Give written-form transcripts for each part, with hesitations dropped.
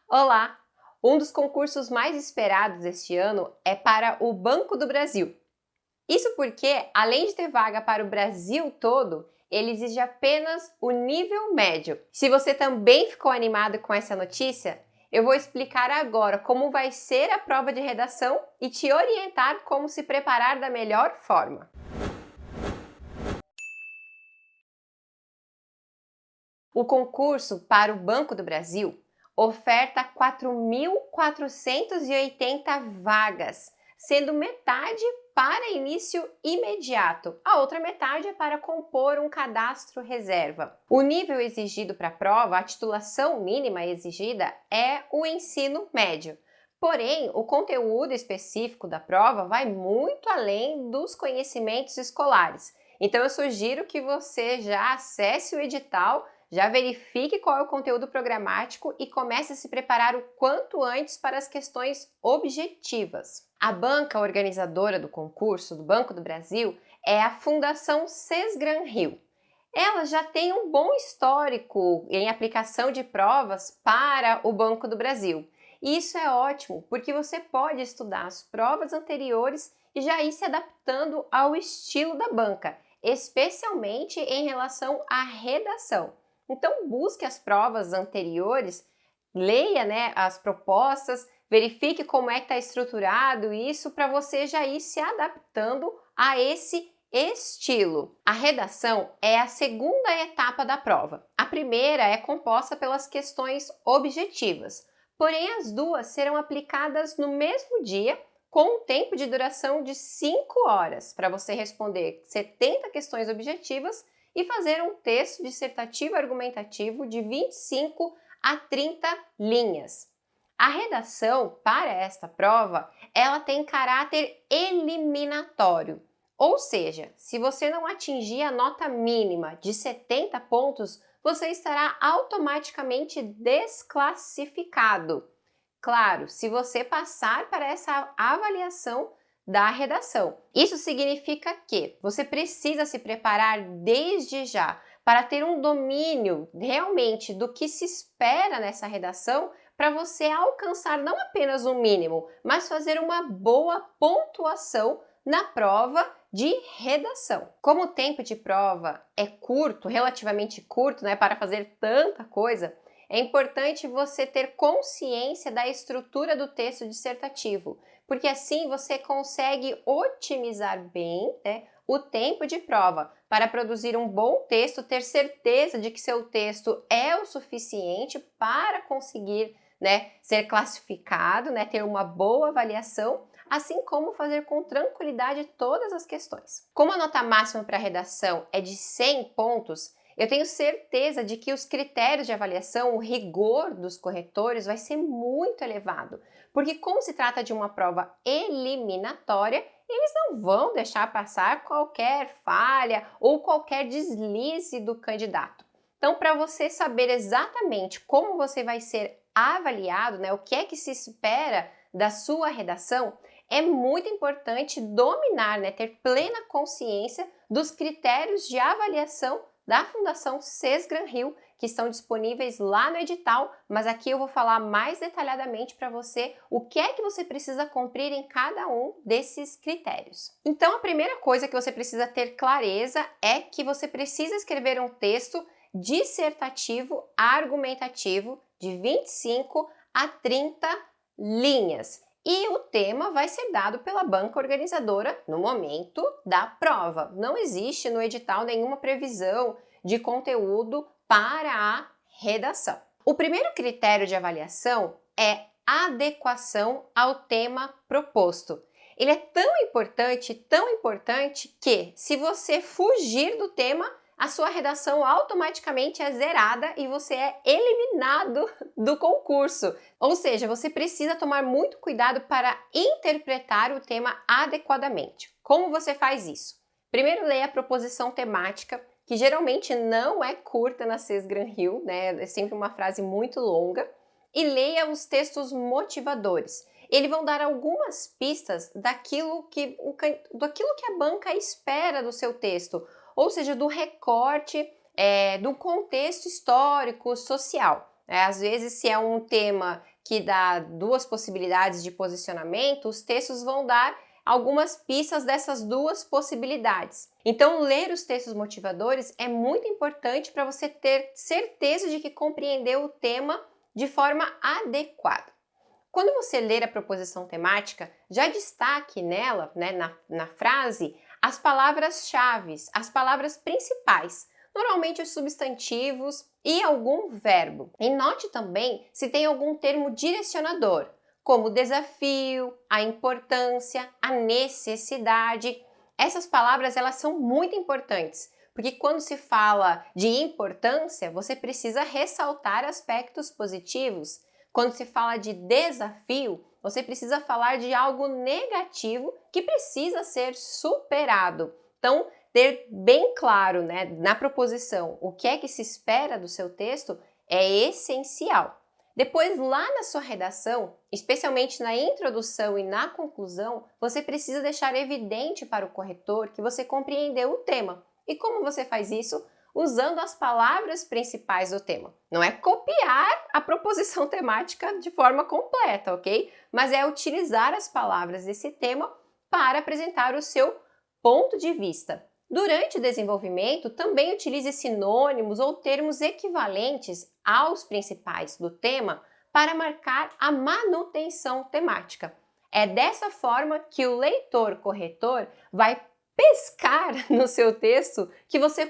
Olá! Um dos concursos mais esperados este ano é para o Banco do Brasil. Isso porque, além de ter vaga para o Brasil todo, ele exige apenas o nível médio. Se você também ficou animado com essa notícia, eu vou explicar agora como vai ser a prova de redação e te orientar como se preparar da melhor forma. O concurso para o Banco do Brasil oferta 4.480 vagas, sendo metade para início imediato. A outra metade é para compor um cadastro reserva. O nível exigido para a prova, a titulação mínima exigida, é o ensino médio. Porém, o conteúdo específico da prova vai muito além dos conhecimentos escolares. Então, eu sugiro que você já acesse o edital, já verifique qual é o conteúdo programático e comece a se preparar o quanto antes para as questões objetivas. A banca organizadora do concurso do Banco do Brasil é a Fundação Sesgran-Rio. Ela já tem um bom histórico em aplicação de provas para o Banco do Brasil. E isso é ótimo, porque você pode estudar as provas anteriores e já ir se adaptando ao estilo da banca, especialmente em relação à redação. Então, busque as provas anteriores, leia, as propostas, verifique como é que está estruturado isso para você já ir se adaptando a esse estilo. A redação é a segunda etapa da prova. A primeira é composta pelas questões objetivas, porém as duas serão aplicadas no mesmo dia, com um tempo de duração de 5 horas, para você responder 70 questões objetivas e fazer um texto dissertativo argumentativo de 25 a 30 linhas. A redação para esta prova, ela tem caráter eliminatório, ou seja, se você não atingir a nota mínima de 70 pontos, você estará automaticamente desclassificado. Claro, se você passar para essa avaliação da redação. Isso significa que você precisa se preparar desde já para ter um domínio realmente do que se espera nessa redação para você alcançar não apenas o mínimo, mas fazer uma boa pontuação na prova de redação. Como o tempo de prova é curto, relativamente curto, para fazer tanta coisa, é importante você ter consciência da estrutura do texto dissertativo, porque assim você consegue otimizar bem, o tempo de prova para produzir um bom texto, ter certeza de que seu texto é o suficiente para conseguir ser classificado, ter uma boa avaliação, assim como fazer com tranquilidade todas as questões. Como a nota máxima para a redação é de 100 pontos, eu tenho certeza de que os critérios de avaliação, o rigor dos corretores vai ser muito elevado, porque como se trata de uma prova eliminatória, eles não vão deixar passar qualquer falha ou qualquer deslize do candidato. Então, para você saber exatamente como você vai ser avaliado, o que é que se espera da sua redação, é muito importante dominar, ter plena consciência dos critérios de avaliação da Fundação Sesgran-Rio, que estão disponíveis lá no edital, mas aqui eu vou falar mais detalhadamente para você o que é que você precisa cumprir em cada um desses critérios. Então, a primeira coisa que você precisa ter clareza é que você precisa escrever um texto dissertativo argumentativo de 25 a 30 linhas. E o tema vai ser dado pela banca organizadora no momento da prova. Não existe no edital nenhuma previsão de conteúdo para a redação. O primeiro critério de avaliação é adequação ao tema proposto. Ele é tão importante que, se você fugir do tema, a sua redação automaticamente é zerada e você é eliminado do concurso. Ou seja, você precisa tomar muito cuidado para interpretar o tema adequadamente. Como você faz isso? Primeiro, leia a proposição temática, que geralmente não é curta na Sesgran-Rio, é sempre uma frase muito longa, e leia os textos motivadores. Eles vão dar algumas pistas daquilo que a banca espera do seu texto, ou seja, do recorte do contexto histórico, social. Às vezes, se é um tema que dá duas possibilidades de posicionamento, os textos vão dar algumas pistas dessas duas possibilidades. Então, ler os textos motivadores é muito importante para você ter certeza de que compreendeu o tema de forma adequada. Quando você ler a proposição temática, já destaque nela, na frase, as palavras-chave, as palavras principais, normalmente os substantivos e algum verbo. E note também se tem algum termo direcionador, como desafio, a importância, a necessidade. Essas palavras elas são muito importantes, porque quando se fala de importância, você precisa ressaltar aspectos positivos. Quando se fala de desafio, você precisa falar de algo negativo que precisa ser superado. Então, ter bem claro, na proposição o que é que se espera do seu texto é essencial. Depois, lá na sua redação, especialmente na introdução e na conclusão, você precisa deixar evidente para o corretor que você compreendeu o tema. E como você faz isso? Usando as palavras principais do tema. Não é copiar a proposição temática de forma completa, ok? Mas é utilizar as palavras desse tema para apresentar o seu ponto de vista. Durante o desenvolvimento, também utilize sinônimos ou termos equivalentes aos principais do tema para marcar a manutenção temática. É dessa forma que o leitor-corretor vai pescar no seu texto que você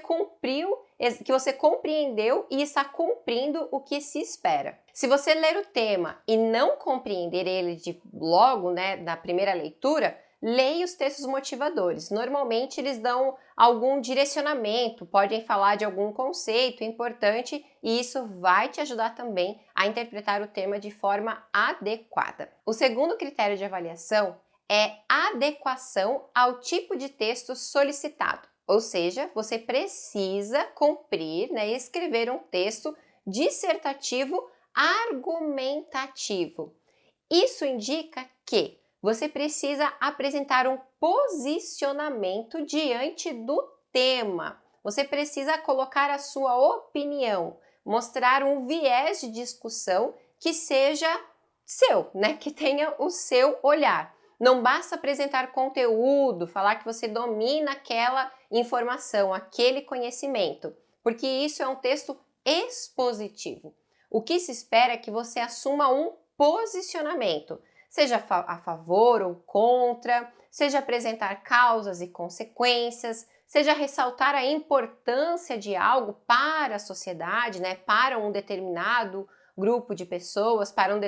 compreendeu e está cumprindo o que se espera. Se você ler o tema e não compreender ele logo, na primeira leitura, leia os textos motivadores. Normalmente eles dão algum direcionamento, podem falar de algum conceito importante e isso vai te ajudar também a interpretar o tema de forma adequada. O segundo critério de avaliação é adequação ao tipo de texto solicitado. Ou seja, você precisa cumprir, escrever um texto dissertativo argumentativo. Isso indica que você precisa apresentar um posicionamento diante do tema. Você precisa colocar a sua opinião, mostrar um viés de discussão que seja seu, que tenha o seu olhar. Não basta apresentar conteúdo, falar que você domina aquela informação, aquele conhecimento, porque isso é um texto expositivo. O que se espera é que você assuma um posicionamento, seja a favor ou contra, seja apresentar causas e consequências, seja ressaltar a importância de algo para a sociedade, para um determinado grupo de pessoas, para uma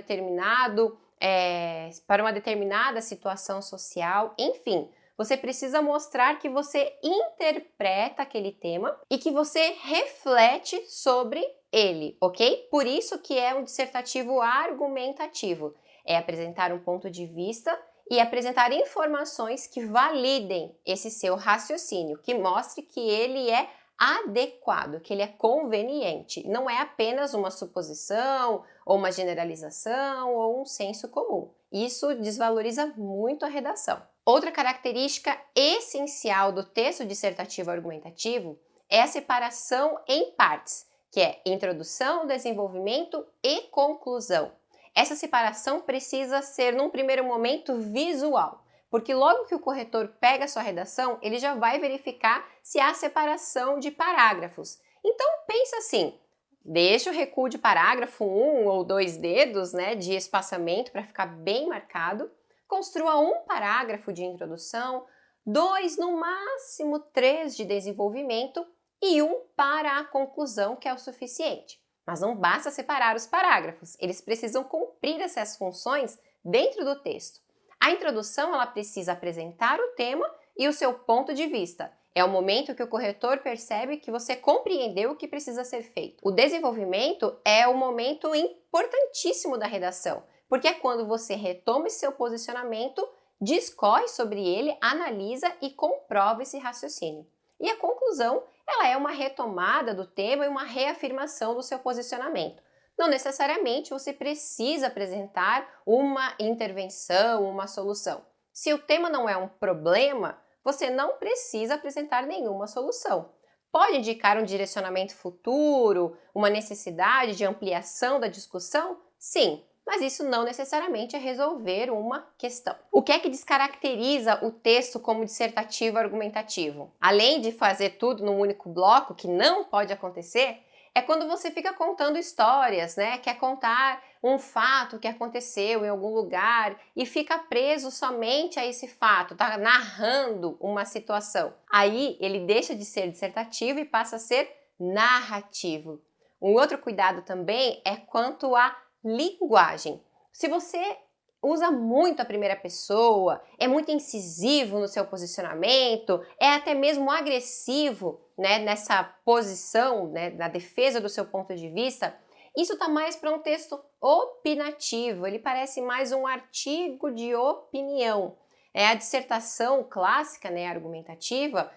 determinada situação social, enfim. Você precisa mostrar que você interpreta aquele tema e que você reflete sobre ele, ok? Por isso que é um dissertativo argumentativo. É apresentar um ponto de vista e apresentar informações que validem esse seu raciocínio, que mostre que ele é adequado, que ele é conveniente. Não é apenas uma suposição, ou uma generalização, ou um senso comum. Isso desvaloriza muito a redação. Outra característica essencial do texto dissertativo argumentativo é a separação em partes, que é introdução, desenvolvimento e conclusão. Essa separação precisa ser, num primeiro momento, visual, porque logo que o corretor pega a sua redação, ele já vai verificar se há separação de parágrafos. Então, pensa assim, deixa o recuo de parágrafo 1 ou 2 dedos, de espaçamento para ficar bem marcado, construa um parágrafo de introdução, 2, no máximo 3 de desenvolvimento e 1 para a conclusão, que é o suficiente. Mas não basta separar os parágrafos, eles precisam cumprir essas funções dentro do texto. A introdução ela precisa apresentar o tema e o seu ponto de vista. É o momento que o corretor percebe que você compreendeu o que precisa ser feito. O desenvolvimento é o momento importantíssimo da redação, porque é quando você retoma seu posicionamento, discorre sobre ele, analisa e comprova esse raciocínio. E a conclusão, ela é uma retomada do tema e uma reafirmação do seu posicionamento. Não necessariamente você precisa apresentar uma intervenção, uma solução. Se o tema não é um problema, você não precisa apresentar nenhuma solução. Pode indicar um direcionamento futuro, uma necessidade de ampliação da discussão? Sim, mas isso não necessariamente é resolver uma questão. O que é que descaracteriza o texto como dissertativo argumentativo? Além de fazer tudo num único bloco, que não pode acontecer, é quando você fica contando histórias, né? Quer contar um fato que aconteceu em algum lugar e fica preso somente a esse fato, tá narrando uma situação. Aí ele deixa de ser dissertativo e passa a ser narrativo. Um outro cuidado também é quanto à linguagem. Se você usa muito a primeira pessoa, é muito incisivo no seu posicionamento, é até mesmo agressivo, né, nessa posição, né, na defesa do seu ponto de vista, isso está mais para um texto opinativo, ele parece mais um artigo de opinião. É a dissertação clássica, né, argumentativa,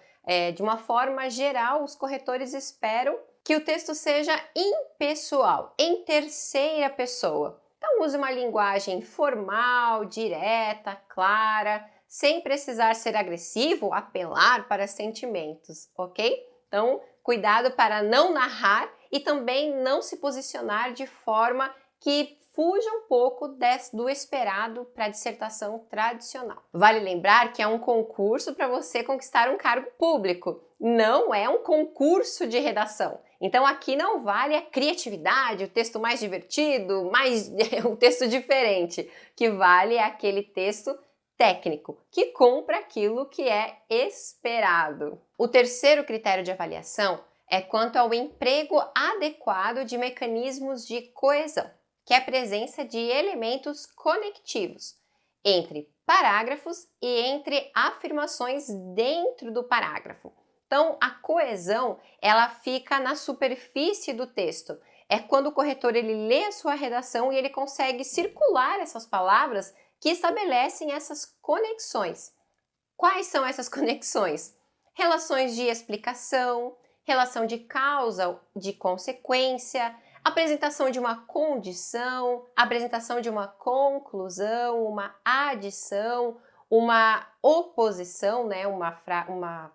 de uma forma geral, os corretores esperam que o texto seja impessoal, em terceira pessoa. Então use uma linguagem formal, direta, clara, sem precisar ser agressivo, apelar para sentimentos, ok? Então, cuidado para não narrar e também não se posicionar de forma que fuja um pouco do esperado para a dissertação tradicional. Vale lembrar que é um concurso para você conquistar um cargo público, não é um concurso de redação. Então aqui não vale a criatividade, o texto mais divertido, um texto diferente. O que vale é aquele texto técnico, que cumpra aquilo que é esperado. O terceiro critério de avaliação é quanto ao emprego adequado de mecanismos de coesão, que é a presença de elementos conectivos entre parágrafos e entre afirmações dentro do parágrafo. Então, a coesão, ela fica na superfície do texto. É quando o corretor ele lê a sua redação e ele consegue circular essas palavras que estabelecem essas conexões. Quais são essas conexões? Relações de explicação, relação de causa, de consequência, apresentação de uma condição, apresentação de uma conclusão, uma adição, uma oposição, né?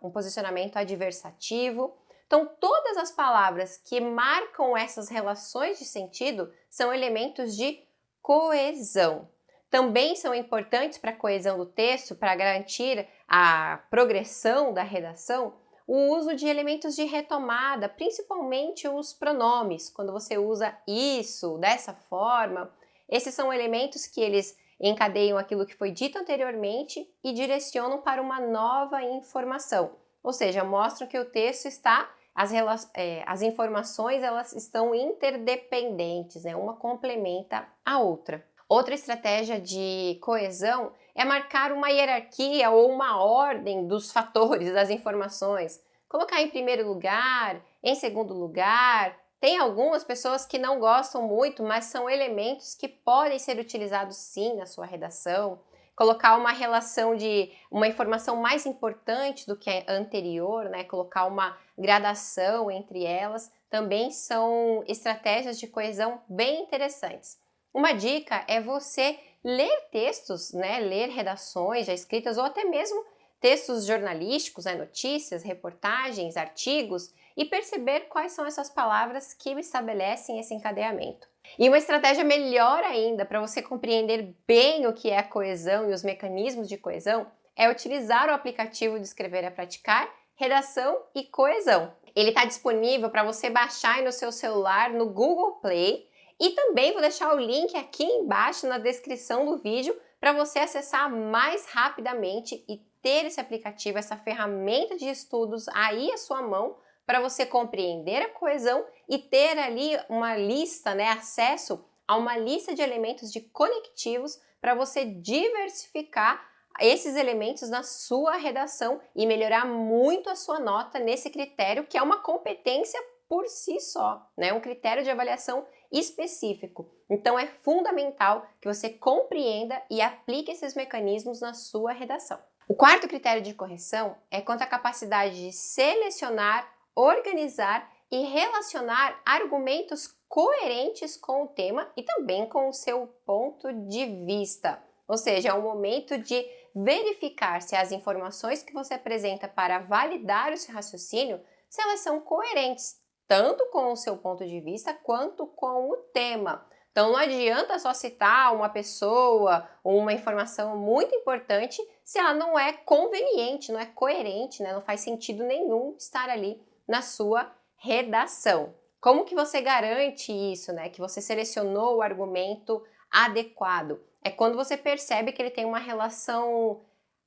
Um posicionamento adversativo. Então, todas as palavras que marcam essas relações de sentido são elementos de coesão. Também são importantes para a coesão do texto, para garantir a progressão da redação, o uso de elementos de retomada, principalmente os pronomes. Quando você usa isso, dessa forma, esses são elementos que eles encadeiam aquilo que foi dito anteriormente e direcionam para uma nova informação. Ou seja, mostram que o texto está, as informações elas estão interdependentes, né? Uma complementa a outra. Outra estratégia de coesão é marcar uma hierarquia ou uma ordem dos fatores, das informações. Colocar em primeiro lugar, em segundo lugar. Tem algumas pessoas que não gostam muito, mas são elementos que podem ser utilizados sim na sua redação. Colocar uma relação de uma informação mais importante do que a anterior, né? Colocar uma gradação entre elas, também são estratégias de coesão bem interessantes. Uma dica é você ler textos, né? Ler redações já escritas ou até mesmo textos jornalísticos, né? Notícias, reportagens, artigos e perceber quais são essas palavras que estabelecem esse encadeamento. E uma estratégia melhor ainda para você compreender bem o que é a coesão e os mecanismos de coesão é utilizar o aplicativo de Escrever é Praticar, Redação e Coesão. Ele está disponível para você baixar aí no seu celular no Google Play e também vou deixar o link aqui embaixo na descrição do vídeo para você acessar mais rapidamente e ter esse aplicativo, essa ferramenta de estudos aí à sua mão para você compreender a coesão e ter ali uma lista, né, acesso a uma lista de elementos de conectivos para você diversificar esses elementos na sua redação e melhorar muito a sua nota nesse critério que é uma competência por si só, né? Um critério de avaliação específico. Então é fundamental que você compreenda e aplique esses mecanismos na sua redação. O quarto critério de correção é quanto à capacidade de selecionar, organizar e relacionar argumentos coerentes com o tema e também com o seu ponto de vista. Ou seja, é o momento de verificar se as informações que você apresenta para validar o seu raciocínio se elas são coerentes, tanto com o seu ponto de vista quanto com o tema. Então não adianta só citar uma pessoa ou uma informação muito importante se ela não é conveniente, não é coerente, né? Não faz sentido nenhum estar ali na sua redação. Como que você garante isso, né? Que você selecionou o argumento adequado? É quando você percebe que ele tem uma relação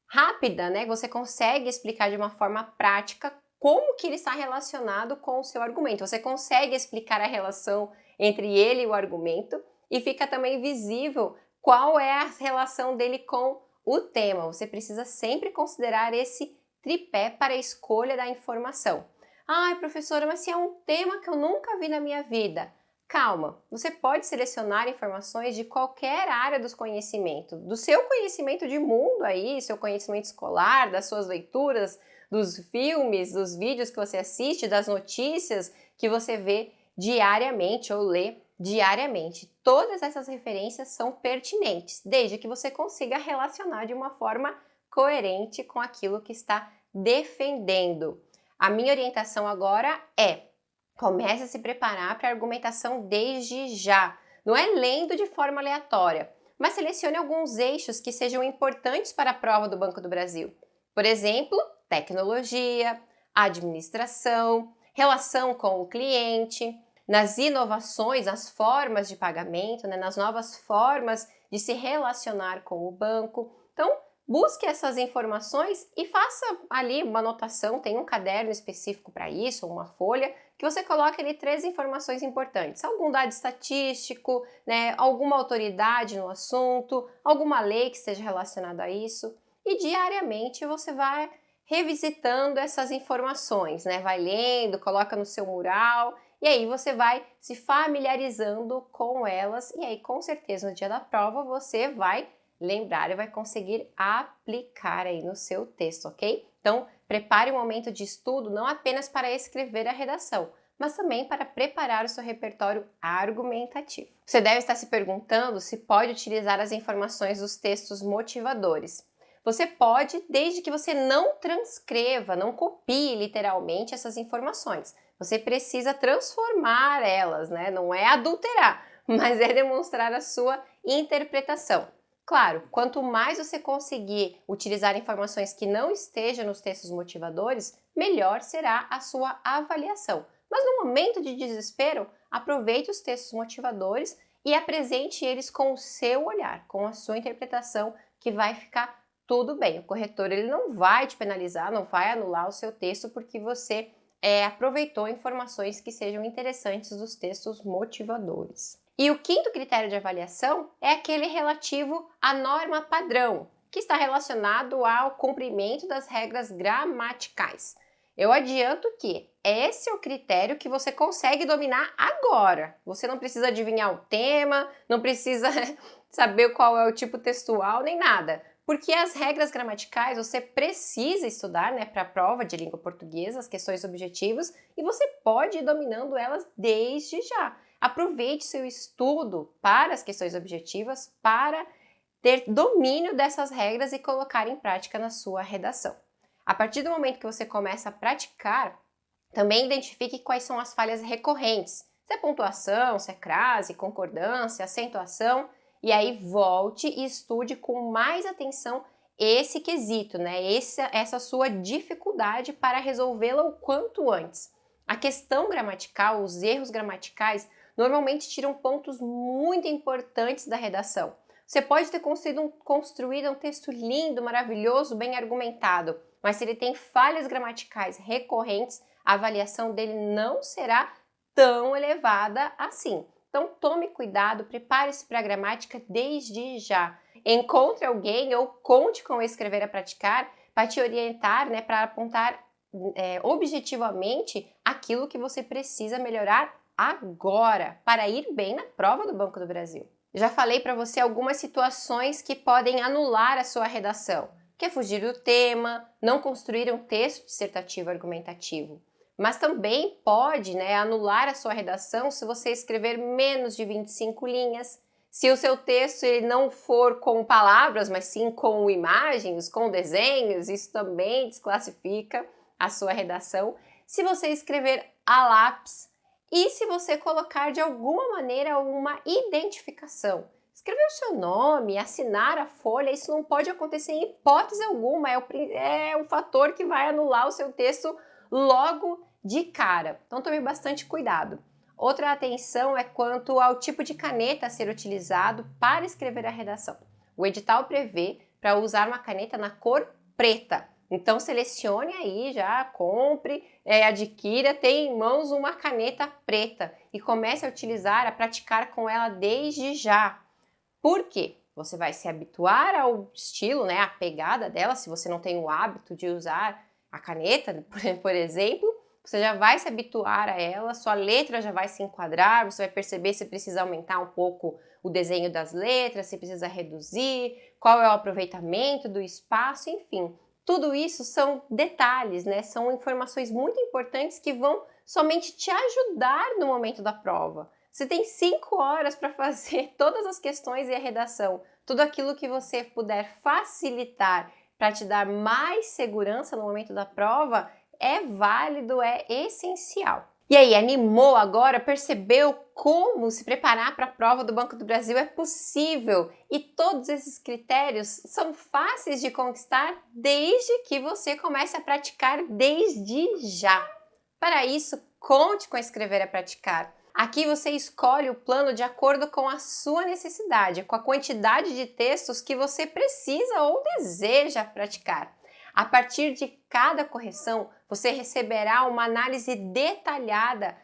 rápida, né? Você consegue explicar de uma forma prática como que ele está relacionado com o seu argumento. Você consegue explicar a relação entre ele e o argumento e fica também visível qual é a relação dele com o tema. Você precisa sempre considerar esse tripé para a escolha da informação. Ai, professora, mas se é um tema que eu nunca vi na minha vida. Calma, você pode selecionar informações de qualquer área dos conhecimentos, do seu conhecimento de mundo aí, seu conhecimento escolar, das suas leituras, dos filmes, dos vídeos que você assiste, das notícias que você vê diariamente ou lê diariamente. Todas essas referências são pertinentes, desde que você consiga relacionar de uma forma coerente com aquilo que está defendendo. A minha orientação agora é: comece a se preparar para a argumentação desde já. Não é lendo de forma aleatória, mas selecione alguns eixos que sejam importantes para a prova do Banco do Brasil. Por exemplo, tecnologia, administração, relação com o cliente, nas inovações, nas formas de pagamento, né, nas novas formas de se relacionar com o banco. Então, busque essas informações e faça ali uma anotação, tem um caderno específico para isso, uma folha, que você coloque ali 3 informações importantes. Algum dado estatístico, né, alguma autoridade no assunto, alguma lei que esteja relacionada a isso. E diariamente você vai revisitando essas informações, né? Vai lendo, coloca no seu mural e aí você vai se familiarizando com elas e aí com certeza no dia da prova você vai lembrar e vai conseguir aplicar aí no seu texto, ok? Então, prepare um momento de estudo não apenas para escrever a redação, mas também para preparar o seu repertório argumentativo. Você deve estar se perguntando se pode utilizar as informações dos textos motivadores. Você pode, desde que você não transcreva, não copie literalmente essas informações. Você precisa transformar elas, né? Não é adulterar, mas é demonstrar a sua interpretação. Claro, quanto mais você conseguir utilizar informações que não estejam nos textos motivadores, melhor será a sua avaliação. Mas no momento de desespero, aproveite os textos motivadores e apresente eles com o seu olhar, com a sua interpretação, que vai ficar tudo bem. O corretor ele não vai te penalizar, não vai anular o seu texto porque você aproveitou informações que sejam interessantes dos textos motivadores. E o quinto critério de avaliação é aquele relativo à norma padrão, que está relacionado ao cumprimento das regras gramaticais. Eu adianto que esse é o critério que você consegue dominar agora. Você não precisa adivinhar o tema, não precisa saber qual é o tipo textual, nem nada. Porque as regras gramaticais você precisa estudar, né, para a prova de língua portuguesa, as questões objetivas, e você pode ir dominando elas desde já. Aproveite seu estudo para as questões objetivas para ter domínio dessas regras e colocar em prática na sua redação. A partir do momento que você começa a praticar, também identifique quais são as falhas recorrentes. Se é pontuação, se é crase, concordância, acentuação. E aí volte e estude com mais atenção esse quesito, né? Essa sua dificuldade para resolvê-la o quanto antes. A questão gramatical, os erros gramaticais, normalmente tiram pontos muito importantes da redação. Você pode ter construído um texto lindo, maravilhoso, bem argumentado, mas se ele tem falhas gramaticais recorrentes, a avaliação dele não será tão elevada assim. Então, tome cuidado, prepare-se para a gramática desde já. Encontre alguém ou conte com o Escrever a Praticar para te orientar, né, para apontar objetivamente aquilo que você precisa melhorar agora para ir bem na prova do Banco do Brasil. Já falei para você algumas situações que podem anular a sua redação, que é fugir do tema, não construir um texto dissertativo argumentativo. Mas também pode, né, anular a sua redação se você escrever menos de 25 linhas, se o seu texto ele não for com palavras, mas sim com imagens, com desenhos, isso também desclassifica a sua redação. se você escrever a lápis e se você colocar de alguma maneira uma identificação. Escrever o seu nome, assinar a folha, isso não pode acontecer em hipótese alguma, é o fator que vai anular o seu texto logo de cara. Então tome bastante cuidado. Outra atenção é quanto ao tipo de caneta a ser utilizado para escrever a redação. O edital prevê para usar uma caneta na cor preta. Então selecione aí, já compre, adquira, tenha em mãos uma caneta preta e comece a utilizar, a praticar com ela desde já. Por quê? Você vai se habituar ao estilo, né, a pegada dela, se você não tem o hábito de usar a caneta, por exemplo, você já vai se habituar a ela, sua letra já vai se enquadrar, você vai perceber se precisa aumentar um pouco o desenho das letras, se precisa reduzir, qual é o aproveitamento do espaço, enfim. Tudo isso são detalhes, né? São informações muito importantes que vão somente te ajudar no momento da prova. Você tem 5 horas para fazer todas as questões e a redação. Tudo aquilo que você puder facilitar para te dar mais segurança no momento da prova é válido, é essencial. E aí, animou agora? Percebeu como se preparar para a prova do Banco do Brasil é possível? E todos esses critérios são fáceis de conquistar desde que você comece a praticar desde já. Para isso, conte com Escrever é Praticar. Aqui você escolhe o plano de acordo com a sua necessidade, com a quantidade de textos que você precisa ou deseja praticar. A partir de cada correção, você receberá uma análise detalhada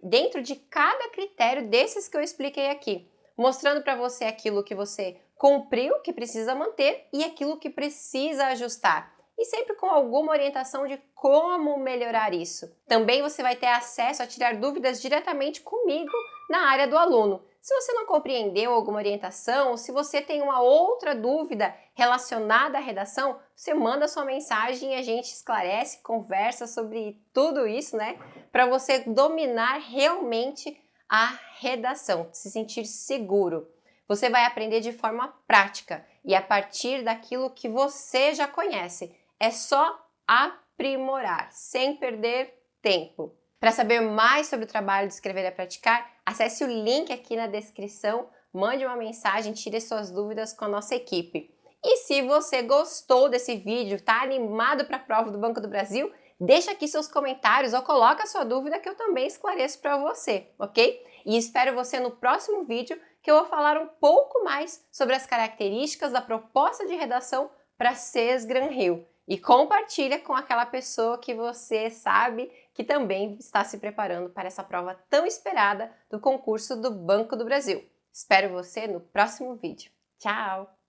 dentro de cada critério desses que eu expliquei aqui, mostrando para você aquilo que você cumpriu, que precisa manter, e aquilo que precisa ajustar. E sempre com alguma orientação de como melhorar isso. Também você vai ter acesso a tirar dúvidas diretamente comigo na área do aluno. Se você não compreendeu alguma orientação, ou se você tem uma outra dúvida relacionada à redação, você manda sua mensagem e a gente esclarece, conversa sobre tudo isso, né? Para você dominar realmente a redação, se sentir seguro. Você vai aprender de forma prática e a partir daquilo que você já conhece. É só aprimorar, sem perder tempo. Para saber mais sobre o trabalho de Escrever é Praticar, acesse o link aqui na descrição, mande uma mensagem, tire suas dúvidas com a nossa equipe. E se você gostou desse vídeo, está animado para a prova do Banco do Brasil, deixa aqui seus comentários ou coloca a sua dúvida que eu também esclareço para você, ok? E espero você no próximo vídeo que eu vou falar um pouco mais sobre as características da proposta de redação para SES Gran Rio. E compartilha com aquela pessoa que você sabe que também está se preparando para essa prova tão esperada do concurso do Banco do Brasil. Espero você no próximo vídeo. Tchau!